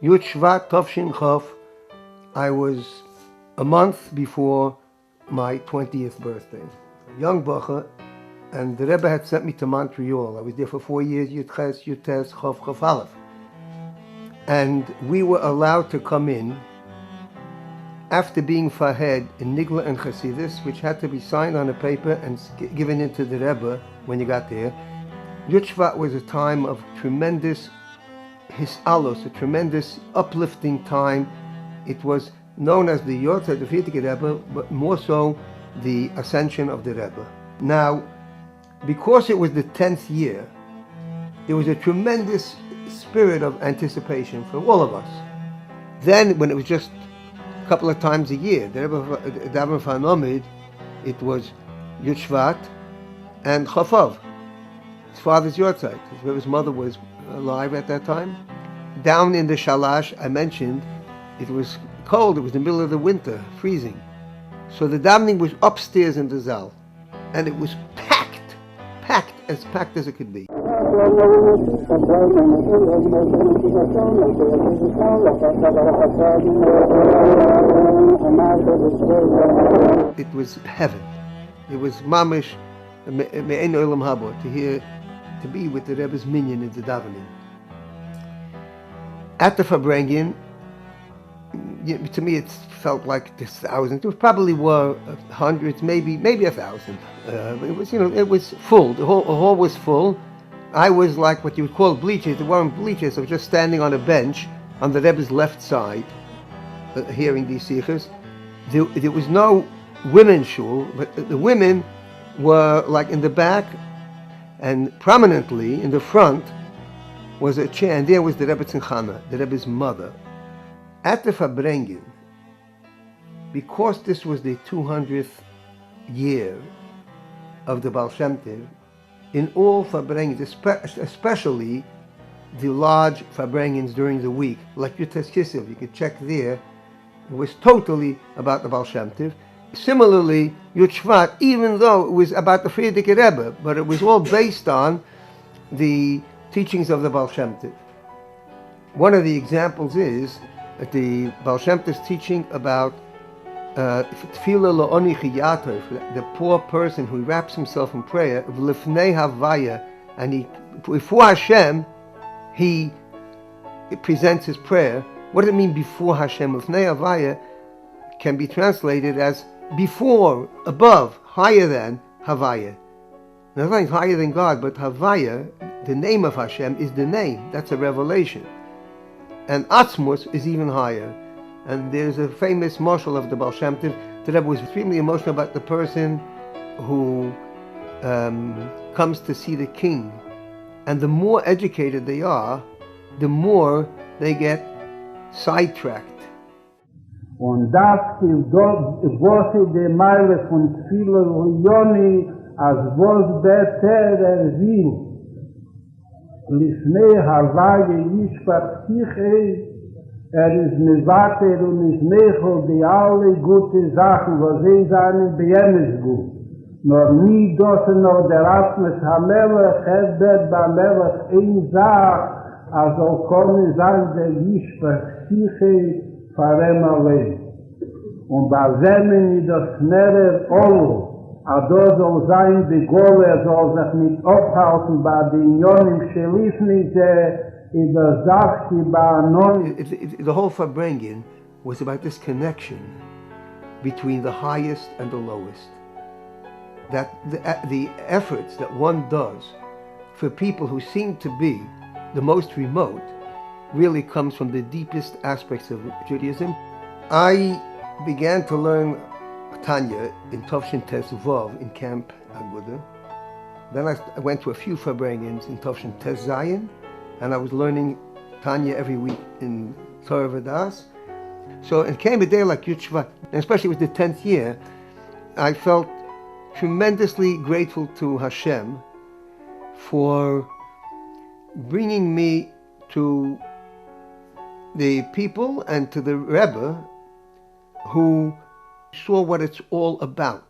Yud Shevat Tovshin Chof. I was a month before my 20th birthday. Young bacher, and the Rebbe had sent me to Montreal. I was there for 4 years, Yud Ches, Yud Tes, Chof, Chof Aleph. And we were allowed to come in after being fahed in Nigla and Chassidus, which had to be signed on a paper and given into the Rebbe when you got there. Yud Shevat was a time of tremendous hisalos, a tremendous uplifting time. It was known as the Yortzeit, the Frierdiker Rebbe, but more so the ascension of the Rebbe. Now, because it was the 10th year, there was a tremendous spirit of anticipation for all of us. Then, when it was just a couple of times a year, the Rebbe Daven Fanomid, it was Yud Shevat and Chofav, his father's Yortzeit. His mother was alive at that time. Down in the Shalash, I mentioned, it was cold. It was the middle of the winter, freezing. So the davening was upstairs in the Zal, and it was packed as it could be. It was heaven. It was mamish me'en olam haba, to be with the Rebbe's minyan in the davening. At the Farbrengen, to me it felt like this thousands. There probably were hundreds, maybe 1,000. It was, it was full. The hall was full. I was like what you would call bleachers. There weren't bleachers. I was just standing on a bench on the Rebbe's left side, hearing these sichos. There was no women's shul, but the women were like in the back, and prominently in the front was a chair, and there was the Rebbe Tzimchana, the Rebbe's mother. At the Farbrengen, because this was the 200th year of the Baal Shem Tov, in all Farbrengens, especially the large Farbrengens during the week, like Yud Tes Kislev, you could check there, it was totally about the Baal Shem Tov. Similarly, Yud Shevat, even though it was about the Frierdiker Rebbe, but it was all based on the teachings of the Baal Shem Tov. One of the examples is that the Baal Shem Tov's teaching about Tefillah Lo'oni Chiyatov, the poor person who wraps himself in prayer, V'lifnei Havaya, and before Hashem, he presents his prayer. What does it mean before Hashem? Lifnei Havaya can be translated as before, above, higher than Havaya. Nothing's higher than God, but Havaya, the name of Hashem, is the name. That's a revelation. And Atzmus is even higher. And there's a famous mashal of the Baal Shem Tov. The Rebbe was extremely emotional about the person who comes to see the king. And the more educated they are, the more they get sidetracked. Und das ist dort, was ist die Meile von vielen Millionen, als was besser will. Lifnei Havaya Yishpat Sichei, ist Mevater und ist Mechel, die alle gute Sachen, was seinen Bejemes gut. Nur nie dosen noch der Atmes Hamelech, wird beim Melech ein Sach, also kommen sein der Yishpat Sichei, Farem allein. Und bei Zemen das Merer Olo, Ado soll sein, die Gole soll sich nicht aufhalten bei den Jonim Schelifnite, in der Sache bei Non. The whole Farbrengen was about this connection between the highest and the lowest. That the efforts that one does for people who seem to be the most remote really comes from the deepest aspects of Judaism. I began to learn Tanya in Tovshin Tes Vav in Camp Aguda. Then I went to a few Farbrengens in Tovshin Tes Zayin, and I was learning Tanya every week in Torah Vadas. So it came a day like Yud Shevat, and especially with the 10th year, I felt tremendously grateful to Hashem for bringing me to the people and to the Rebbe who saw what it's all about.